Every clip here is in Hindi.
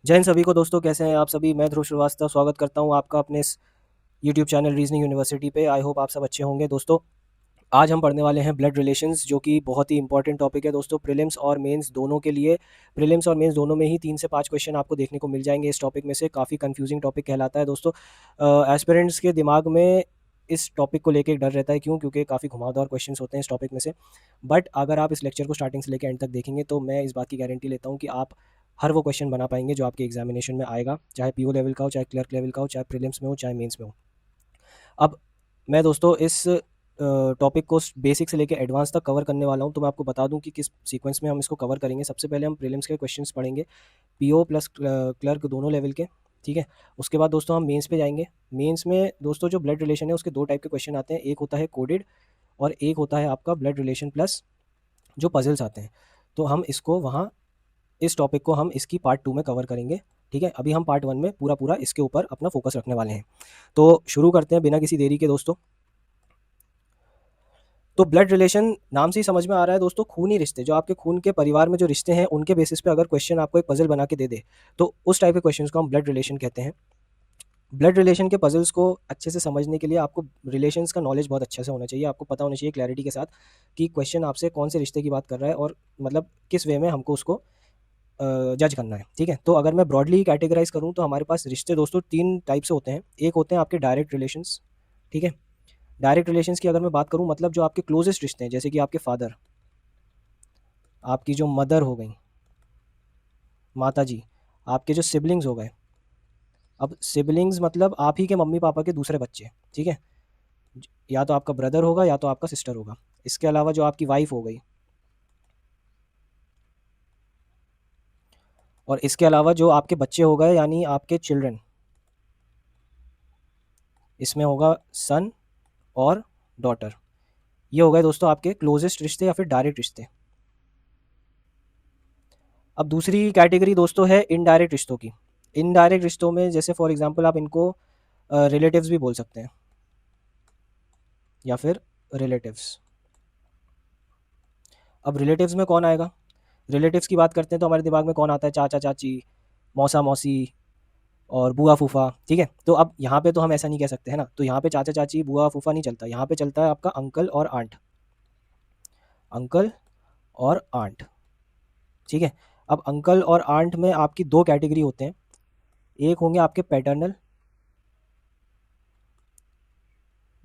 जय हिंद सभी को दोस्तों, कैसे हैं आप सभी। मैं ध्रुव श्रीवास्तव स्वागत करता हूं आपका अपने इस यूट्यूब चैनल रीजनिंग यूनिवर्सिटी पे। आई होप आप सब अच्छे होंगे दोस्तों। आज हम पढ़ने वाले हैं ब्लड रिलेशंस, जो कि बहुत ही इंपॉर्टेंट टॉपिक है दोस्तों, प्रीलिम्स और मेंस दोनों के लिए। प्रीलिम्स और मेंस दोनों में ही 3 से 5 क्वेश्चन आपको देखने को मिल जाएंगे इस टॉपिक में से। काफ़ी कंफ्यूजिंग टॉपिक कहलाता है दोस्तों। एस्पिरेंट्स के दिमाग में इस टॉपिक को लेके एक डर रहता है। क्योंकि काफ़ी घुमावदार क्वेश्चंस होते हैं इस टॉपिक में से। बट अगर आप इस लेक्चर को स्टार्टिंग से लेकर एंड तक देखेंगे तो मैं इस बात की गारंटी लेता हूँ कि आप हर वो क्वेश्चन बना पाएंगे जो आपके एग्जामिनेशन में आएगा, चाहे पीओ लेवल का हो, चाहे क्लर्क लेवल का हो, चाहे प्रीलिम्स में हो, चाहे मेंस में हो। अब मैं दोस्तों इस टॉपिक को बेसिक से लेकर एडवांस तक कवर करने वाला हूं, तो मैं आपको बता दूं कि किस सीक्वेंस में हम इसको कवर करेंगे। सबसे पहले हम प्रीलिम्स के क्वेश्चंस पढ़ेंगे, पीओ प्लस क्लर्क दोनों लेवल के। ठीक है। उसके बाद दोस्तों हम मेंस पे जाएंगे। मेंस में दोस्तों जो ब्लड रिलेशन है उसके 2 टाइप के क्वेश्चन आते हैं। एक होता है कोडेड और एक होता है आपका ब्लड रिलेशन प्लस जो पजल्स आते हैं। तो हम इसको वहाँ इस टॉपिक को हम इसकी पार्ट 2 में कवर करेंगे। ठीक है। अभी हम पार्ट 1 में पूरा पूरा इसके ऊपर अपना फोकस रखने वाले हैं। तो शुरू करते हैं बिना किसी देरी के दोस्तों। तो ब्लड रिलेशन नाम से ही समझ में आ रहा है दोस्तों, खूनी रिश्ते, जो आपके खून के परिवार में जो रिश्ते हैं उनके बेसिस पे अगर क्वेश्चन आपको एक पजल बना के दे दे तो उस टाइप के क्वेश्चंस को हम ब्लड रिलेशन कहते हैं। ब्लड रिलेशन के पजल्स को अच्छे से समझने के लिए आपको रिलेशंस का नॉलेज बहुत अच्छे से होना चाहिए। आपको पता होना चाहिए क्लैरिटी के साथ कि क्वेश्चन आपसे कौन से रिश्ते की बात कर रहा है और मतलब किस वे में हमको उसको जज करना है। ठीक है। तो अगर मैं ब्रॉडली कैटेगराइज करूँ तो हमारे पास रिश्ते दोस्तों 3 टाइप से होते हैं। एक होते हैं आपके डायरेक्ट रिलेशंस। ठीक है। डायरेक्ट रिलेशंस की अगर मैं बात करूँ, मतलब जो आपके क्लोजेस्ट रिश्ते हैं, जैसे कि आपके फादर, आपकी जो मदर हो गई, माता जी, आपके जो सिबलिंग्स हो गए। अब सिबलिंग्स मतलब आप ही के मम्मी पापा के दूसरे बच्चे। ठीक है। या तो आपका ब्रदर होगा या तो आपका सिस्टर होगा। इसके अलावा जो आपकी वाइफ हो गई, और इसके अलावा जो आपके बच्चे हो गए यानी आपके चिल्ड्रन, इसमें होगा सन और डॉटर। ये हो गए दोस्तों आपके क्लोजेस्ट रिश्ते या फिर डायरेक्ट रिश्ते। अब दूसरी कैटेगरी दोस्तों है इनडायरेक्ट रिश्तों की। इनडायरेक्ट रिश्तों में जैसे फॉर एग्जांपल आप इनको रिलेटिव्स भी बोल सकते हैं या फिर रिलेटिव्स। अब रिलेटिव्स में कौन आएगा? रिलेटिव्स की बात करते हैं तो हमारे दिमाग में कौन आता है? चाचा चाची, मौसा मौसी और बुआ फूफा। ठीक है। तो अब यहाँ पे तो हम ऐसा नहीं कह सकते है ना, तो यहाँ पे चाचा चाची बुआ फूफा नहीं चलता। यहाँ पे चलता है आपका अंकल और आंट। अंकल और आंट। ठीक है। अब अंकल और आंट में आपकी 2 कैटेगरी होते हैं। एक होंगे आपके पैटर्नल,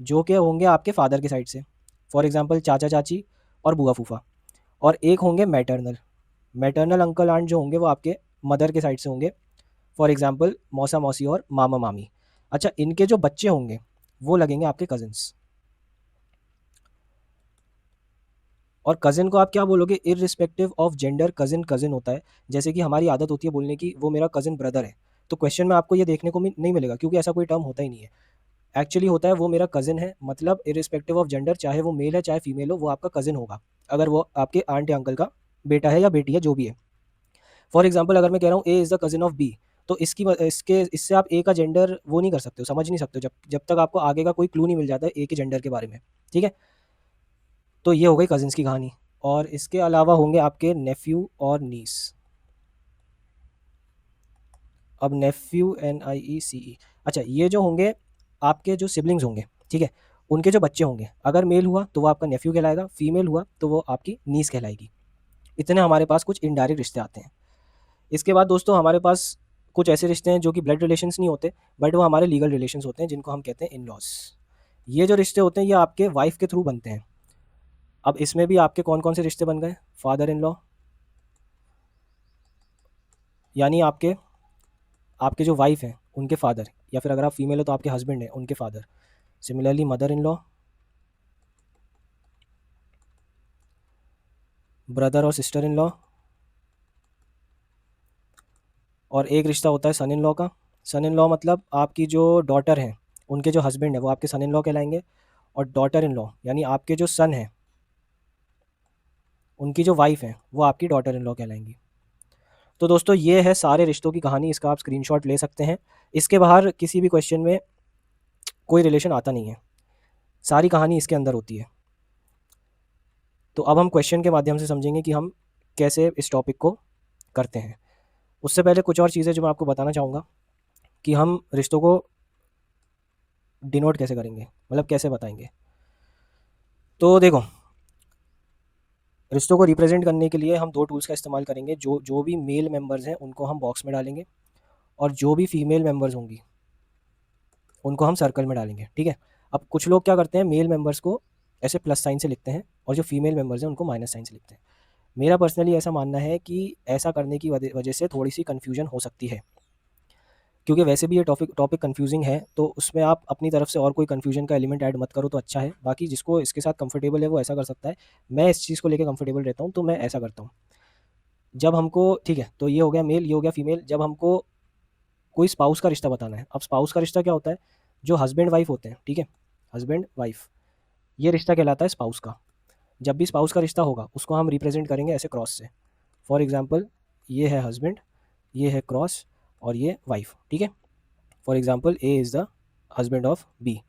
जो कि होंगे आपके फादर के साइड से, फॉर एग्जांपल चाचा चाची और बुआ फूफा। और एक होंगे मैटरनल। मैटरनल अंकल आंट जो होंगे वो आपके मदर के साइड से होंगे, फॉर एग्जांपल मौसा मौसी और मामा मामी। अच्छा, इनके जो बच्चे होंगे वो लगेंगे आपके कजिन्स। और कज़िन को आप क्या बोलोगे? Irrespective of gender cousin cousin होता है। जैसे कि हमारी आदत होती है बोलने की वो मेरा कज़िन ब्रदर है, तो क्वेश्चन में आपको ये देखने को नहीं मिलेगा, क्योंकि ऐसा कोई टर्म होता ही नहीं है। एक्चुअली होता है वो मेरा कज़िन है, मतलब इर्रिस्पेक्टिव ऑफ जेंडर, चाहे वो मेल है चाहे फीमेल हो, वो आपका कज़िन होगा अगर वो आपके आंट या अंकल का बेटा है या बेटी है, जो भी है। फॉर एग्जाम्पल अगर मैं कह रहा हूँ A is the cousin of B, तो इसके इससे आप ए का जेंडर वो नहीं कर सकते हो, समझ नहीं सकते हो, जब जब तक आपको आगे का कोई क्लू नहीं मिल जाता है ए के जेंडर के बारे में। ठीक है। तो ये हो गई कजिन्स की कहानी। और इसके अलावा होंगे आपके नेफ्यू और नीस। अब नेफ्यू NIECE। अच्छा, ये जो होंगे आपके जो सिबलिंग्स होंगे, ठीक है, उनके जो बच्चे होंगे, अगर मेल हुआ तो वो आपका नेफ्यू कहलाएगा, फीमेल हुआ तो वो आपकी नीस कहलाएगी। इतने हमारे पास कुछ इनडायरेक्ट रिश्ते आते हैं। इसके बाद दोस्तों हमारे पास कुछ ऐसे रिश्ते हैं जो कि ब्लड रिलेशंस नहीं होते, बट वो हमारे लीगल रिलेशंस होते हैं, जिनको हम कहते हैं इन लॉस। ये जो रिश्ते होते हैं ये आपके वाइफ के थ्रू बनते हैं। अब इसमें भी आपके कौन कौन से रिश्ते बन गए? फादर इन लॉ, यानी आपके आपके जो वाइफ हैं उनके फादर, या फिर अगर आप फीमेल हो तो आपके हस्बैंड हैं उनके father. Similarly mother in law, brother और सिस्टर इन लॉ, और एक रिश्ता होता है सन इन लॉ का। सन इन लॉ मतलब आपकी जो डॉटर हैं उनके जो हस्बैंड है वो आपके सन इन लॉ कहलाएंगे, और डॉटर इन लॉ यानी आपके जो सन हैं उनकी जो वाइफ हैं वो आपकी डॉटर इन लॉ कहलाएंगी। तो दोस्तों ये है सारे रिश्तों की कहानी, इसका आप स्क्रीनशॉट ले सकते हैं। इसके बाहर किसी भी क्वेश्चन में कोई रिलेशन आता नहीं है, सारी कहानी इसके अंदर होती है। तो अब हम क्वेश्चन के माध्यम से समझेंगे कि हम कैसे इस टॉपिक को करते हैं। उससे पहले कुछ और चीज़ें जो मैं आपको बताना चाहूँगा कि हम रिश्तों को डिनोट कैसे करेंगे, मतलब कैसे बताएंगे। तो देखो, रिश्तों को रिप्रेजेंट करने के लिए हम दो टूल्स का इस्तेमाल करेंगे। जो जो भी मेल मेंबर्स हैं उनको हम बॉक्स में डालेंगे, और जो भी फीमेल मेंबर्स होंगी उनको हम सर्कल में डालेंगे, ठीक है। अब कुछ लोग क्या करते हैं, मेल मेंबर्स को ऐसे प्लस साइन से लिखते हैं और जो फीमेल मेंबर्स हैं उनको माइनस साइन से लिखते हैं। मेरा पर्सनली ऐसा मानना है कि ऐसा करने की वजह से थोड़ी सी कन्फ्यूजन हो सकती है, क्योंकि वैसे भी ये टॉपिक टॉपिक कन्फ्यूजिंग है, तो उसमें आप अपनी तरफ से और कोई कन्फ्यूजन का एलिमेंट ऐड मत करो तो अच्छा है। बाकी जिसको इसके साथ कंफर्टेबल है वो ऐसा कर सकता है। मैं इस चीज़ को लेकर कंफर्टेबल रहता हूँ, तो मैं ऐसा करता हूँ। जब हमको, ठीक है, तो ये हो गया मेल, ये हो गया फीमेल। जब हमको कोई स्पाउस का रिश्ता बताना है, अब स्पाउस का रिश्ता क्या होता है, जो हस्बैंड वाइफ होते हैं, ठीक है, हस्बैंड वाइफ, ये रिश्ता कहलाता है स्पाउस का। जब भी स्पाउस का रिश्ता होगा उसको हम रिप्रेजेंट करेंगे ऐसे क्रॉस से। फॉर एग्जाम्पल, ये है हस्बैंड, ये है क्रॉस, और ये वाइफ, ठीक है। For example, A is the husband of B,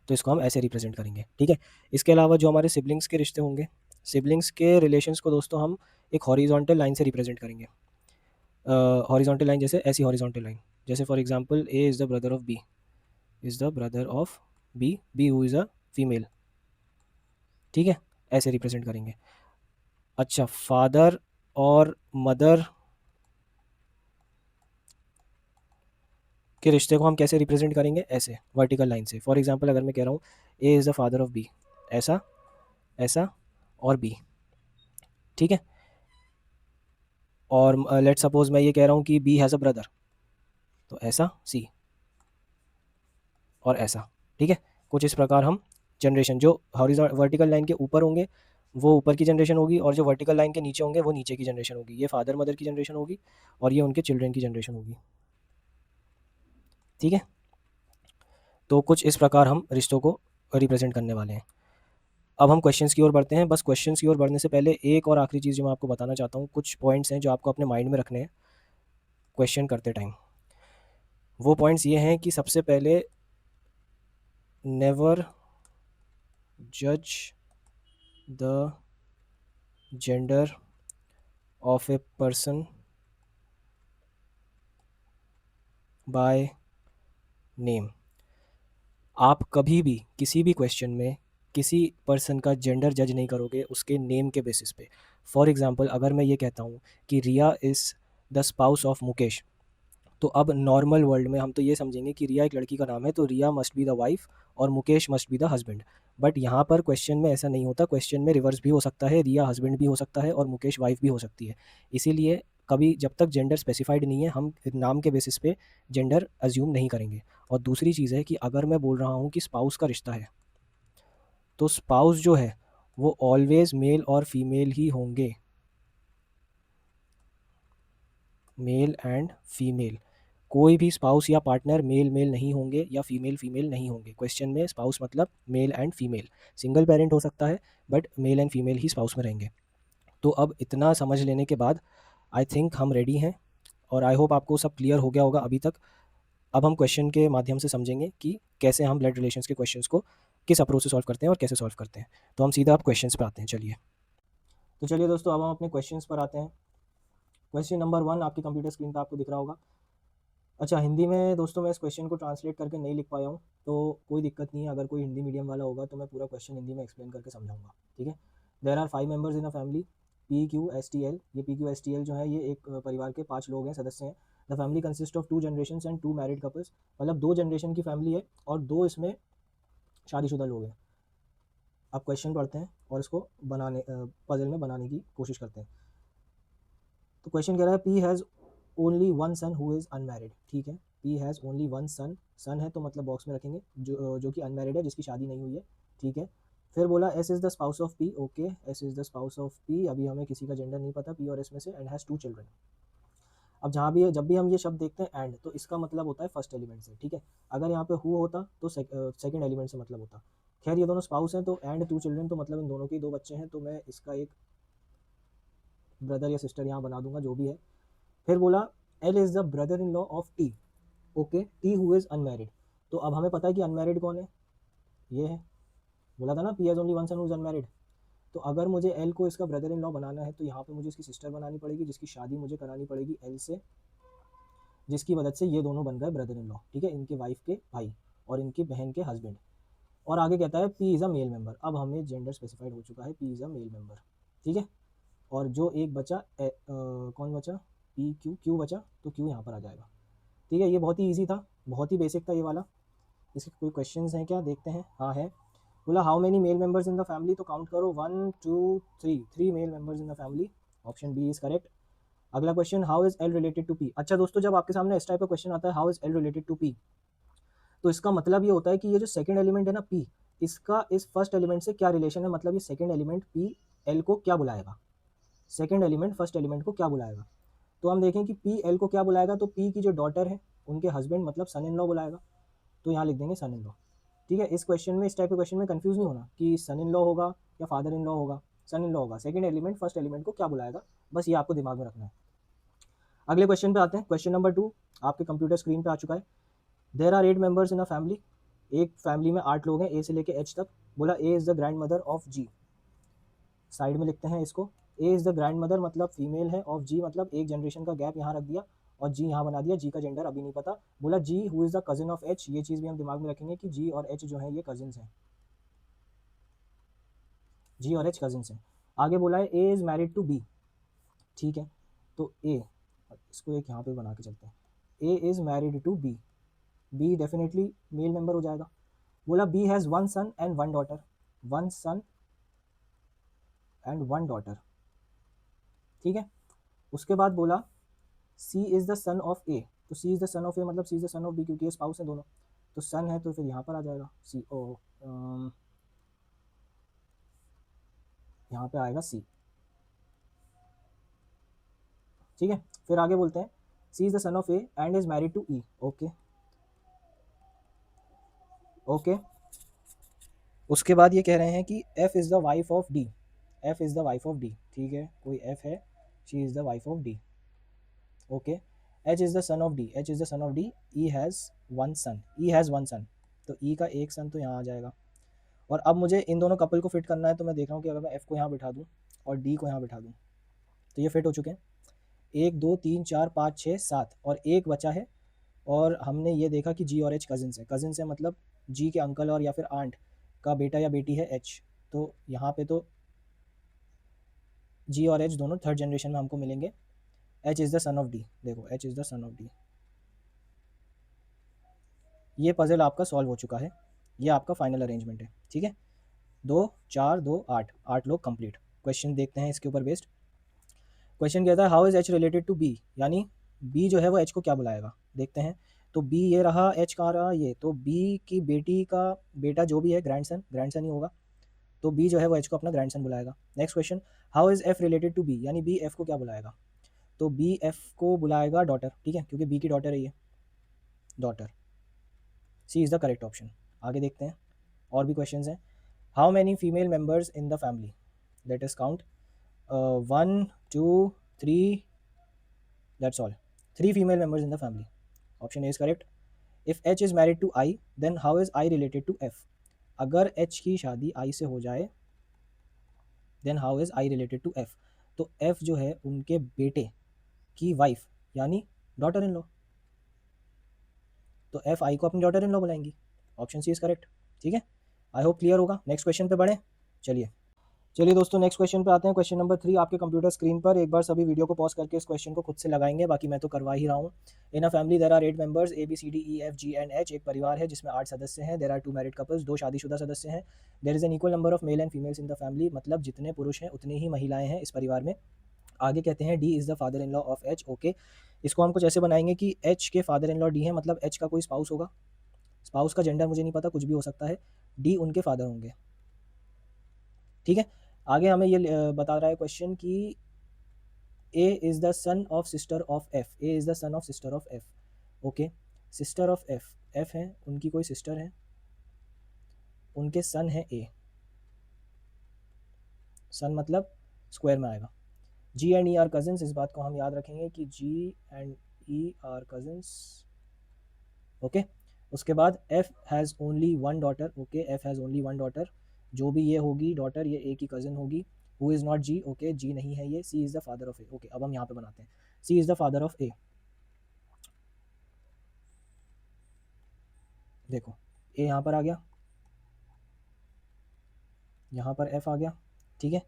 तो इसको हम ऐसे रिप्रेजेंट करेंगे, ठीक है। इसके अलावा जो हमारे सिबलिंग्स के रिश्ते होंगे, सिबलिंग्स के रिलेशंस को दोस्तों हम एक हॉरिजॉन्टल लाइन से रिप्रेजेंट करेंगे। हॉरिजॉन्टल लाइन जैसे ऐसी हॉरिजॉन्टल लाइन, जैसे for example, A is the brother of B, is the brother of B, B who is a female, ठीक है, ऐसे रिप्रेजेंट करेंगे। अच्छा, फादर और मदर के रिश्ते को हम कैसे रिप्रेजेंट करेंगे, ऐसे वर्टिकल लाइन से। फॉर एग्जांपल, अगर मैं कह रहा हूँ A is the father of B, ऐसा, ऐसा और बी, ठीक है। और लेट सपोज मैं ये कह रहा हूँ कि बी हैज़ अ ब्रदर, तो ऐसा सी और ऐसा, ठीक है। कुछ इस प्रकार हम जनरेशन, जो हॉरिजॉन्टल वर्टिकल लाइन के ऊपर होंगे वो ऊपर की जनरेशन होगी, और जो वर्टिकल लाइन के नीचे होंगे वो नीचे की जनरेशन होगी। ये फादर मदर की जनरेशन होगी और ये उनके चिल्ड्रन की जनरेशन होगी, ठीक है। तो कुछ इस प्रकार हम रिश्तों को रिप्रेजेंट करने वाले हैं। अब हम क्वेश्चंस की ओर बढ़ते हैं। बस क्वेश्चंस की ओर बढ़ने से पहले एक और आखिरी चीज़ जो मैं आपको बताना चाहता हूँ, कुछ पॉइंट्स हैं जो आपको अपने माइंड में रखने हैं क्वेश्चन करते टाइम। वो पॉइंट्स ये हैं कि सबसे पहले, नेवर जज the gender of a person by name. आप कभी भी किसी भी क्वेश्चन में किसी पर्सन का जेंडर जज नहीं करोगे उसके नेम के बेसिस पे। फॉर एग्जांपल, अगर मैं ये कहता हूँ कि Riya is the spouse of Mukesh, तो अब नॉर्मल वर्ल्ड में हम तो ये समझेंगे कि रिया एक लड़की का नाम है, तो रिया मस्ट बी द वाइफ और Mukesh must be the husband. But यहाँ पर क्वेश्चन में ऐसा नहीं होता, क्वेश्चन में रिवर्स भी हो सकता है, रिया हस्बैंड भी हो सकता है और मुकेश वाइफ भी हो सकती है। इसीलिए कभी जब तक जेंडर स्पेसिफाइड नहीं है हम नाम के बेसिस पे जेंडर अज्यूम नहीं करेंगे। और दूसरी चीज़ है कि अगर मैं बोल रहा हूँ कि स्पाउस का रिश्ता है, तो स्पाउस जो है वो ऑलवेज मेल और फीमेल ही होंगे, मेल एंड फीमेल। कोई भी स्पाउस या पार्टनर मेल मेल नहीं होंगे या फीमेल फीमेल नहीं होंगे। क्वेश्चन में स्पाउस मतलब male and female. Single parent हो सकता है but male and female he spouse में रहेंगे। तो अब इतना समझ लेने के बाद आई थिंक हम रेडी हैं, और आई होप आपको सब क्लियर हो गया होगा अभी तक। अब हम क्वेश्चन के माध्यम से समझेंगे कि कैसे हम ब्लड रिलेशंस के क्वेश्चंस को किस अप्रोच से सॉल्व करते हैं और कैसे सॉल्व करते हैं। तो हम सीधा अब क्वेश्चंस पे आते हैं, चलिए। तो चलिए दोस्तों, अब हम अपने क्वेश्चंस पर आते हैं। क्वेश्चन नंबर 1 आपकी कंप्यूटर स्क्रीन पर आपको दिख रहा होगा। अच्छा, हिंदी में दोस्तों मैं इस क्वेश्चन को ट्रांसलेट करके नहीं लिख पाया हूँ, तो कोई दिक्कत नहीं है। अगर कोई हिंदी मीडियम वाला होगा तो मैं पूरा क्वेश्चन हिंदी में एक्सप्लेन करके समझाऊंगा, ठीक है। There are 5 members in a family, P Q S T L. ये P Q S T L जो है ये एक परिवार के 5 लोग हैं, सदस्य हैं। The family consist of 2 generation and 2 married couples, मतलब 2 जनरेशन की फैमिली है और 2 इसमें शादीशुदा लोग हैं। अब क्वेश्चन पढ़ते हैं और इसको बनाने पजल में बनाने की कोशिश करते हैं। तो क्वेश्चन कह रहा है P has only one son who is unmarried, ठीक है। P has only one son, son है तो मतलब बॉक्स में रखेंगे, जो कि अनमैरिड है, जिसकी शादी नहीं हुई है, ठीक है। फिर बोला S is the spouse of P, okay, S is the spouse of P, अभी हमें किसी का जेंडर नहीं पता पी और एस में से, एंड हैज़ 2 चिल्ड्रन। अब जहाँ भी जब भी हम ये शब्द देखते हैं एंड, तो इसका मतलब होता है फर्स्ट एलिमेंट से, ठीक है। अगर यहाँ पे हु होता तो सेकंड एलिमेंट से मतलब होता। खैर ये दोनों स्पाउस हैं तो एंड 2 चिल्ड्रन, तो मतलब इन दोनों के 2 बच्चे हैं, तो मैं इसका एक ब्रदर या सिस्टर यहाँ बना दूंगा, जो भी है। फिर बोला L is the brother in law of T, okay, T who is unmarried. तो अब हमें पता है कि अनमैरिड कौन है, ये है। बोला था ना P has only one son who is unmarried, तो अगर मुझे एल को इसका ब्रदर इन लॉ बनाना है तो यहाँ पे मुझे इसकी सिस्टर बनानी पड़ेगी, जिसकी शादी मुझे करानी पड़ेगी एल से, जिसकी मदद से ये दोनों बन गए ब्रदर इन लॉ, ठीक है, इनके वाइफ के भाई और इनकी बहन के हस्बैंड। और आगे कहता है P is a male member, अब हमें जेंडर स्पेसिफाइड हो चुका है, P is a male member, ठीक है। और जो एक बचा कौन बचा, पी क्यू, क्यू बचा, तो क्यू यहाँ पर आ जाएगा, ठीक है। ये बहुत ही ईजी था, बहुत ही बेसिक था ये वाला। इसके कोई क्वेश्चंस हैं क्या, देखते हैं। हाँ है, बोला how many male members in the family, तो काउंट करो 1 2 3, 3 male members in the family, option B is correct. अगला question, how is L related to P. अच्छा दोस्तों, जब आपके सामने इस टाइप का क्वेश्चन आता है how is L related to P, तो इसका मतलब ये होता है कि ये जो सेकंड एलिमेंट है ना पी, इसका इस फर्स्ट एलिमेंट से क्या रिलेशन है, मतलब ये सेकंड एलिमेंट पी एल को क्या बुलाएगा, सेकंड एलिमेंट फर्स्ट एलिमेंट को क्या बुलाएगा। तो हम देखें कि पी एल को क्या बुलाएगा, तो पी की जो डॉटर है उनके हस्बैंड मतलब सन इन लॉ बुलाएगा, तो यहाँ लिख देंगे सन इन लॉ, ठीक है। इस क्वेश्चन में, इस टाइप के क्वेश्चन में कंफ्यूज नहीं होना कि सन इन लॉ होगा या फादर इन लॉ होगा, सन इन लॉ होगा, सेकंड एलिमेंट फर्स्ट एलिमेंट को क्या बुलाएगा, बस ये आपको दिमाग में रखना है। अगले क्वेश्चन पे आते हैं, क्वेश्चन नंबर 2 आपके कंप्यूटर स्क्रीन पे आ चुका है। There are 8 members in a family, एक फैमिली में 8 लोग हैं, ए से लेके एच तक। बोला A is the grand mother of G, side में लिखते हैं इसको, A is the grand mother मतलब फीमेल है, ऑफ जी मतलब एक जनरेशन का गैप यहाँ रख दिया और जी यहाँ बना दिया, जी का जेंडर अभी नहीं पता। बोला G who is the cousin of H, ये चीज़ भी हम दिमाग में रखेंगे कि जी और एच जो है ये कजिन्स हैं, जी और एच कजिन्स हैं। आगे बोला है A is married to B, ठीक है, तो ए, इसको एक यहाँ पे बना के चलते हैं, A is married to B, B definitely male member हो जाएगा। बोला B has 1 son and 1 daughter, 1 son and 1 daughter, ठीक है। उसके बाद बोला C is the son of A, तो C is the son of A मतलब C is the son of B, क्योंकि ये स्पाउस है दोनों, तो सन है तो फिर यहाँ पर आ जाएगा सी ओ, यहाँ पे आएगा सी, ठीक है। फिर आगे बोलते हैं C is the son of A and is married to E, okay okay. उसके बाद ये कह रहे हैं कि F is the wife of D, F is the wife of D, ठीक है, कोई एफ है, she is the wife of D, okay. H is the son of D, H is the son of D, E has 1 son, E has 1 son, तो ई का एक सन तो यहाँ आ जाएगा। और अब मुझे इन दोनों कपल को फिट करना है, तो मैं देख रहा हूँ कि अगर मैं एफ को यहाँ बिठा दूँ और डी को यहाँ बिठा दूँ तो ये फिट हो चुके हैं, 1 2 3 4 5 6 7 और एक बचा है। और हमने ये देखा कि जी और एच कजिन्स है, कजिन्स है मतलब जी के अंकल और या फिर आंट का बेटा या बेटी है एच, तो यहाँ पे तो जी और एच दोनों थर्ड जनरेशन में हमको मिलेंगे। H is the son of D, देखो H is the son of D, ये पजल आपका सॉल्व हो चुका है, ये आपका फाइनल अरेंजमेंट है, ठीक है। 2 4 2 8, 8 लोग कंप्लीट। क्वेश्चन देखते हैं इसके ऊपर बेस्ड। क्वेश्चन कहता है how is H related to B, यानी बी जो है वो एच को क्या बुलाएगा, देखते हैं। तो बी ये रहा, एच कहाँ रहा, ये तो बी की बेटी का बेटा जो भी है ग्रैंडसन, ग्रैंडसन ही होगा, तो बी जो है वो एच को अपना ग्रैंडसन बुलाएगा। Next question, how is F related to B, यानी बी एफ को क्या बुलाएगा, तो बी एफ को बुलाएगा डॉटर, ठीक है, क्योंकि बी की डॉटर है ये, daughter, C is the correct option. आगे देखते हैं, और भी क्वेश्चन हैं। How many female members in the family, let us count, 1 2 3, that's all, 3 female members in the family, option A is correct. If H is married to I then how is I related to F, अगर एच की शादी आई से हो जाए then how is I related to F, तो एफ जो है उनके बेटे की वाइफ यानी डॉटर इन लॉ, तो एफ आई को अपनी डॉटर इन लॉ बुलाएंगी, ऑप्शन सी इज़ करेक्ट, ठीक है। आई होप क्लियर होगा। नेक्स्ट क्वेश्चन पे बढ़ें, चलिए चलिए दोस्तों नेक्स्ट क्वेश्चन पे आते हैं। क्वेश्चन नंबर 3 आपके कंप्यूटर स्क्रीन पर, एक बार सभी वीडियो को पॉज करके इस क्वेश्चन को खुद से लगाएंगे, बाकी मैं तो करवा ही रहा हूँ। In a family there are 8 members A B C D E F G and H, एक परिवार है जिसमें 8 सदस्य हैं। देर आर 2 मैरिड कपल्स, 2 शादीशुदा सदस्य हैं। There is an equal number of male and females in the family, मतलब जितने पुरुष हैं उतनी ही महिलाएं हैं इस परिवार में। आगे कहते हैं D is the father in law of H, okay. इसको हम कुछ ऐसे बनाएंगे कि एच के फादर इन लॉ डी है, मतलब एच का कोई स्पाउस होगा, स्पाउस का जेंडर मुझे नहीं पता, कुछ भी हो सकता है, डी उनके फादर होंगे, ठीक है। आगे हमें ये बता रहा है क्वेश्चन कि A is the son of sister of F, A is the son of sister of F, okay. Sister of F, F है उनकी कोई सिस्टर है, उनके सन है ए, सन मतलब स्क्वायर में आएगा। G and E are cousins, इस बात को हम याद रखेंगे कि G and E are cousins, okay. उसके बाद F has only 1 daughter, okay, F has only 1 daughter, जो भी ये होगी डॉटर, ये ए की कज़न होगी। Who is not G, okay G नहीं है ये। C is the father of A, okay अब हम यहाँ पे बनाते हैं C is the father of A. देखो ए यहाँ पर आ गया, यहाँ पर एफ आ गया, ठीक है।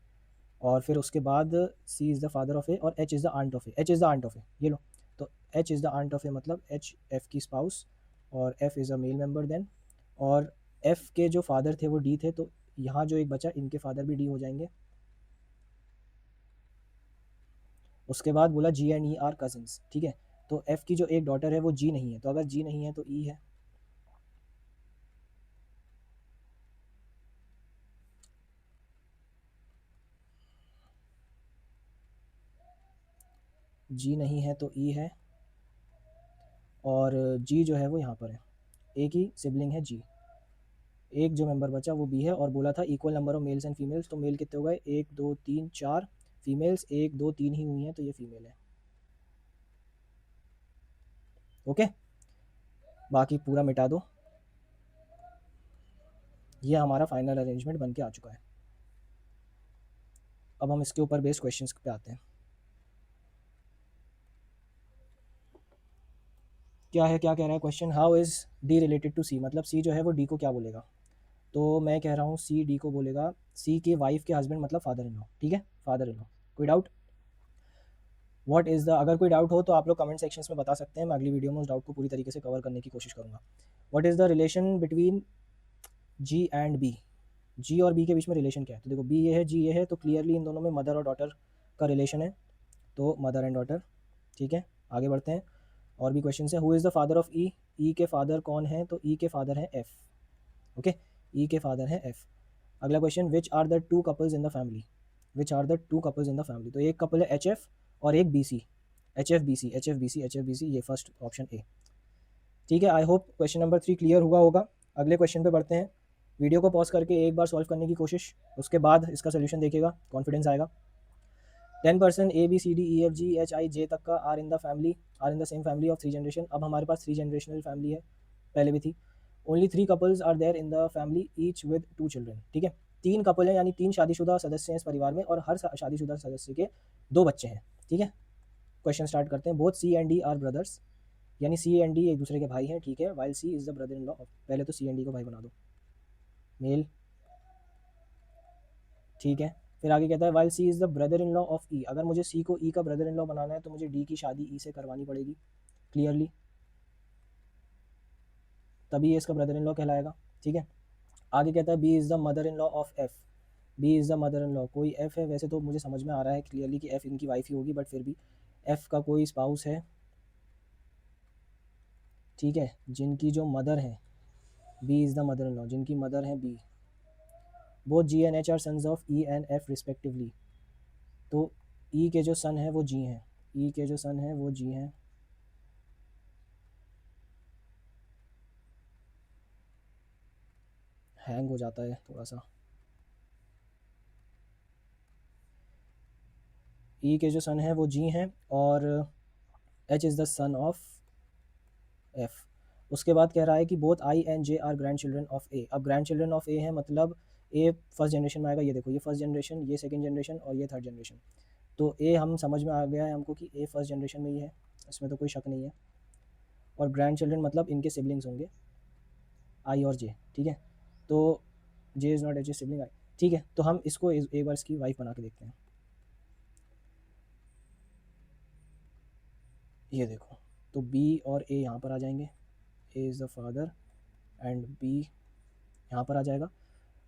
और फिर उसके बाद C is the father of A और H is the aunt of A, H is the aunt of A, ये लो। तो H is the aunt of A मतलब एच एफ की स्पाउस, और F is a male member then. और एफ के जो फादर थे वो डी थे, तो यहाँ जो एक बचा इनके फादर भी डी हो जाएंगे। उसके बाद बोला जी एंड ई आर कजिन्स, ठीक है। तो एफ की जो एक डॉटर है वो जी नहीं है, तो अगर जी नहीं है तो ई है। जी नहीं है तो ई है, और जी जो है वो यहाँ पर है, ए की सिबलिंग है जी। एक जो मेंबर बचा वो बी है, और बोला था equal number of males and females, तो मेल कितने हो गए, एक दो तीन चार, फीमेल्स एक दो तीन ही हुई हैं, तो ये फीमेल है। ओके, बाकी पूरा मिटा दो। ये हमारा फाइनल अरेंजमेंट बन के आ चुका है। अब हम इसके ऊपर बेस्ड क्वेश्चंस पे आते हैं। क्या है, क्या कह रहा है question, how is D related to C, मतलब सी जो है वो डी को क्या बोलेगा। तो मैं कह रहा हूँ सी डी को बोलेगा सी के वाइफ के हस्बैंड मतलब फादर इन लॉ, ठीक है, फादर इन लॉ। कोई डाउट, व्हाट इज़ द, अगर कोई डाउट हो तो आप लोग कमेंट सेक्शंस में बता सकते हैं, मैं अगली वीडियो में उस डाउट को पूरी तरीके से कवर करने की कोशिश करूँगा। What is the relation between G and B, G और बी के बीच में रिलेशन क्या है, तो देखो बी ये है जी ये है, तो क्लियरली इन दोनों में मदर और डॉटर का रिलेशन है, तो मदर एंड डॉटर, ठीक है। आगे बढ़ते हैं, और भी क्वेश्चन है। Who is the father of E, E के फादर कौन है, तो ई के फादर हैं एफ, ओके, ई के फादर हैं एफ। अगला question, which are the two couples in the family, which are the two couples in the family, तो एक कपल है एच एफ और एक B C, H F B C, H F B C, H F B C, ये फर्स्ट ऑप्शन ए, ठीक है। I hope question number 3 clear हुआ होगा। अगले क्वेश्चन पे बढ़ते हैं। वीडियो को पॉज करके एक बार सॉल्व करने की कोशिश, उसके बाद इसका सोल्यूशन देखिएगा, कॉन्फिडेंस आएगा। 10% A B C D E F G H I J तक का are in the family, are in the same family of 3 generation. अब हमारे पास 3 जनरेशनल फैमिली है, पहले भी थी। Only 3 couples are there in the family each with 2 children, ठीक है। 3 कपल हैं, यानी 3 शादीशुदा सदस्य हैं इस परिवार में, और हर शादीशुदा सदस्य के 2 बच्चे हैं, ठीक है। क्वेश्चन स्टार्ट करते हैं। Both C and D are brothers, यानी सी एंड डी एक दूसरे के भाई हैं, ठीक है। While C is the brother in law of, पहले तो सी एंड डी को भाई बना दो, मेल, ठीक है। फिर आगे कहता है while C is the brother in law of E, अगर मुझे सी को ई का ब्रदर इन लॉ बनाना है तो मुझे डी की शादी ई से करवानी पड़ेगी क्लियरली, तभी ये इसका ब्रदर इन लॉ कहलाएगा, ठीक है। आगे कहता है B is the mother in law of F, B is the mother in law, कोई एफ है, वैसे तो मुझे समझ में आ रहा है क्लियरली कि एफ इनकी वाइफ ही होगी, बट फिर भी एफ का कोई स्पाउस है, ठीक है, जिनकी जो मदर है, B is the mother in law, जिनकी मदर है B. Both G and H are sons of E and F respectively, तो ई के जो सन है वो जी हैं, ई के जो सन है वो जी हैं। हैंग हो जाता है थोड़ा सा। ई के जो सन है वो जी हैं, और H is the son of F. उसके बाद कह रहा है कि both I and J are grandchildren of A, अब ग्रैंड चिल्ड्रन ऑफ ए है मतलब ए फर्स्ट जनरेशन में आएगा, ये देखो ये फर्स्ट जनरेशन, ये सेकंड जनरेशन और ये थर्ड जनरेशन, तो ए हम समझ में आ गया है हमको कि ए फर्स्ट जनरेशन में ही है, इसमें तो कोई शक नहीं है। और ग्रैंड चिल्ड्रन मतलब इनके सिबलिंग्स होंगे आई और जे, ठीक है। तो जे इज़ नॉट एच सिबलिंग आई, ठीक है। तो हम इसको एक बार इसकी वाइफ बना के देखते हैं। ये देखो, तो बी और ए यहाँ पर आ जाएंगे, A is the father and B यहाँ पर आ जाएगा।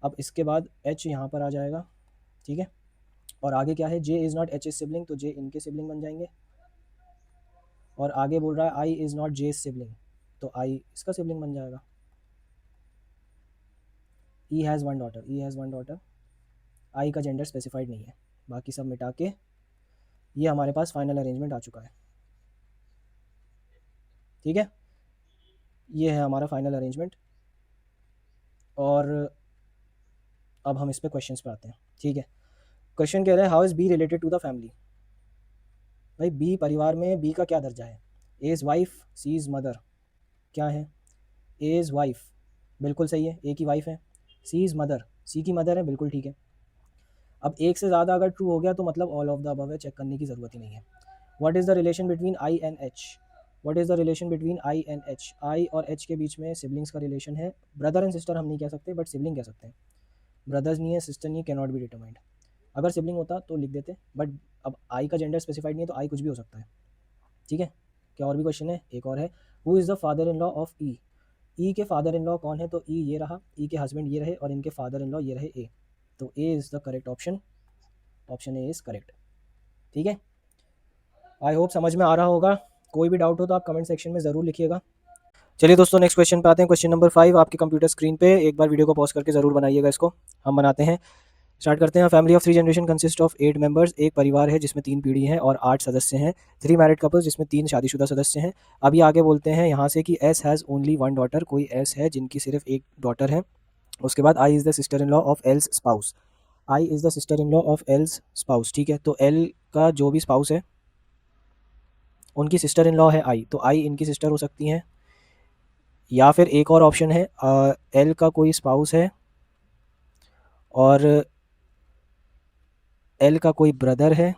अब इसके बाद एच यहाँ पर आ जाएगा, ठीक है। और आगे क्या है, जे इज़ नॉट एच सिबलिंग, तो जे इनके सिबलिंग बन जाएंगे। और आगे बोल रहा है I is not J sibling, तो आई इसका सिबलिंग बन जाएगा। E has one daughter, E has one daughter, I का जेंडर स्पेसिफाइड नहीं है। बाकी सब मिटा के ये हमारे पास फाइनल अरेंजमेंट आ चुका है, ठीक है। ये है हमारा फाइनल अरेंजमेंट, और अब हम इस पे क्वेश्चंस पे आते हैं, ठीक है। क्वेश्चन कह रहा है how is B related to the family, भाई बी परिवार में बी का क्या दर्जा है, A is wife, C is mother, क्या है, ए इज़ वाइफ, बिल्कुल सही है, ए की वाइफ है। सी इज़ मदर, सी की मदर है, बिल्कुल ठीक है। अब एक से ज़्यादा अगर ट्रू हो गया तो मतलब ऑल ऑफ द अबव है, चेक करने की ज़रूरत ही नहीं है। What is the relation between I and H? What is the relation between I and H? I और एच के बीच में सिबलिंग्स का रिलेशन है। ब्रदर एंड सिस्टर हम नहीं कह सकते, बट सिबलिंग कह सकते हैं। ब्रदर्स नहीं है, सिस्टर नहीं है, कैन नॉट बी डिटरमाइंड। अगर सिबलिंग होता तो लिख देते, बट अब आई का जेंडर स्पेसिफाइड नहीं है तो आई कुछ भी हो सकता है। ठीक है, क्या और भी क्वेश्चन है? एक और है, who is the father in law of E? E के फादर इन लॉ कौन है? तो ई ये रहा, ई के हस्बैंड ये रहे और इनके फादर इन लॉ ये रहे ए। तो ए is the correct option, option A is correct. ठीक है, आई होप समझ में आ रहा होगा। कोई भी डाउट हो तो आप कमेंट सेक्शन में ज़रूर लिखिएगा। चलिए दोस्तों, नेक्स्ट क्वेश्चन पे आते हैं। क्वेश्चन नंबर 5 आपके कंप्यूटर स्क्रीन पे, एक बार वीडियो को पॉज करके ज़रूर बनाइएगा, इसको हम बनाते हैं। स्टार्ट करते हैं। Family of 3 generation consist of 8 members. एक परिवार है जिसमें 3 पीढ़ी हैं और 8 सदस्य हैं। 3 मैरिड कपल्स जिसमें 3 शादीशुदा सदस्य हैं। अभी आगे बोलते हैं यहाँ से कि एस हैज़ ओनली 1 डॉटर, कोई एस है जिनकी सिर्फ एक डॉटर है। उसके बाद I is the sister in law of L's spouse. I is the sister in law of L's spouse. ठीक है, तो एल का जो भी स्पाउस है उनकी सिस्टर इन लॉ है आई, तो आई इनकी सिस्टर हो सकती हैं। या फिर एक और ऑप्शन है, एल का कोई स्पाउस है और एल का कोई ब्रदर है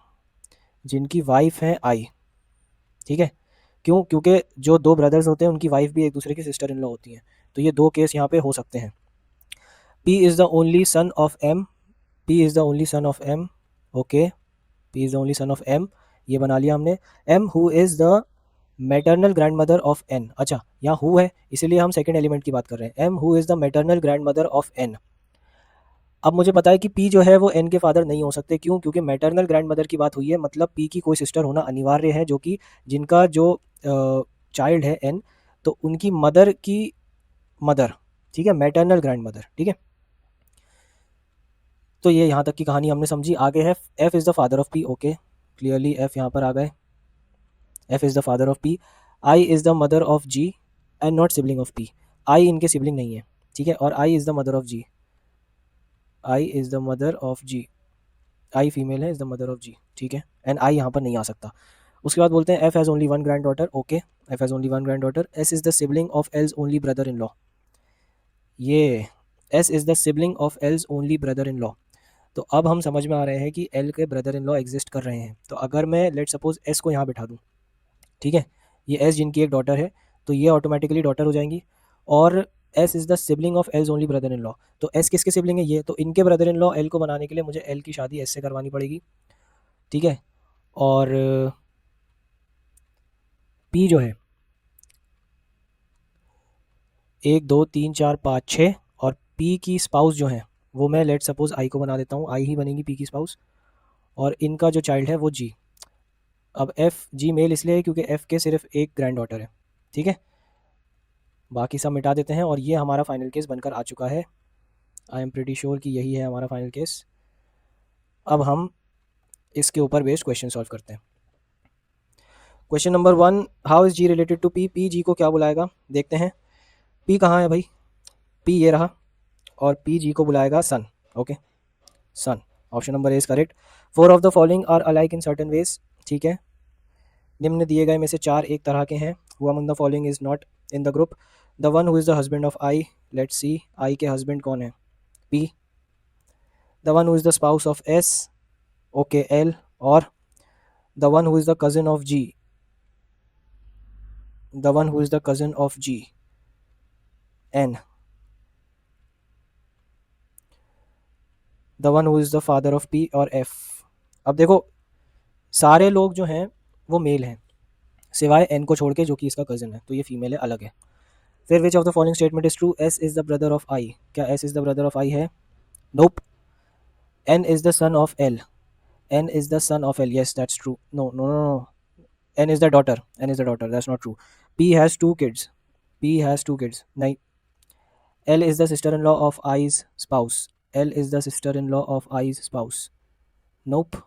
जिनकी वाइफ है आई। ठीक है, क्यों? क्योंकि जो 2 ब्रदर्स होते हैं उनकी वाइफ भी एक दूसरे की सिस्टर इन लॉ होती हैं, तो ये 2 केस यहाँ पे हो सकते हैं। P is the only son of M. P is the only son of M. Okay, P is the only son of M, ये बना लिया हमने। M who is the maternal grand mother of N. अच्छा, यहाँ हु है इसीलिए हम सेकेंड एलिमेंट की बात कर रहे हैं। M who is the maternal grand mother of N. अब मुझे पता है कि पी जो है वो एन के फादर नहीं हो सकते, क्यों? क्योंकि मैटरनल ग्रैंड मदर की बात हुई है, मतलब पी की कोई सिस्टर होना अनिवार्य है, जो कि जिनका जो चाइल्ड है एन, तो उनकी मदर की मदर। ठीक है, मैटरनल ग्रैंड मदर। ठीक है, तो ये यहाँ तक की कहानी हमने समझी। आगे है F is the father of P. Okay, clearly F यहाँ पर आ गए। F is the father of P. I is the mother of G and not sibling of P. I इनके सिबलिंग नहीं है। ठीक है, और I is the mother of G. I is the mother of G, I female है, is the mother of G. ठीक है, एंड आई यहाँ पर नहीं आ सकता। उसके बाद बोलते हैं F has only 1 granddaughter. Okay, F has only 1 granddaughter. S is the sibling of L's only brother in law. ये S is the sibling of L's only brother in law. तो अब हम समझ में आ रहे हैं कि एल के ब्रदर इन लॉ एग्जिस्ट कर रहे हैं। तो अगर मैं लेट सपोज एस को यहाँ बिठा दूँ, ठीक है, ये एस जिनकी एक डॉटर है, तो ये ऑटोमेटिकली डॉटर हो जाएंगी। और S is the sibling of L's only brother in law, तो एस किसके सिबलिंग है? ये, तो इनके ब्रदर इन लॉ एल को बनाने के लिए मुझे एल की शादी एस से करवानी पड़ेगी। ठीक है, और पी जो है 1 2 3 4 5 6, और पी की स्पाउस जो है वो मैं लेट सपोज आई को बना देता हूँ, आई ही बनेगी पी की स्पाउस, और इनका जो चाइल्ड है वो जी। अब एफ जी मेल इसलिए है क्योंकि एफ के सिर्फ एक ग्रैंड डॉटर है। ठीक है, बाकी सब मिटा देते हैं और ये हमारा फाइनल केस बनकर आ चुका है। आई एम प्रीटी श्योर कि यही है हमारा फाइनल केस। अब हम इसके ऊपर बेस्ड क्वेश्चन सॉल्व करते हैं। Question number 1, how is G related to P? P G को क्या बुलाएगा, देखते हैं। पी कहाँ है भाई? पी ये रहा, और पी जी को बुलाएगा son. Okay, son, option number A is correct. 4 of the following are alike in certain ways. ठीक है, निम्न दिए गए में से 4 एक तरह के हैं। Who among the following is not in the group? The one who is the husband of I. Let's see, I के हस्बैंड कौन है? P. The one who is the spouse of S. Okay, L. और the one who is the cousin of G. The one who is the cousin of G, N. The one who is the father of P और एफ। अब देखो, सारे लोग जो हैं वो मेल हैं सिवाय एन को छोड़ के, जो कि इसका कज़न है, तो ये फीमेल है, अलग है। फिर which of the following statement is true? S is the brother of I. क्या S is the brother of I है? Nope. N is the son of L. N is the son of L, yes that's true. No no no no, N is the daughter, N is the daughter, that's not true. P has 2 kids. P has 2 kids, नहीं। L is the sister in law of I's spouse. L is the sister in law of I's spouse, nope.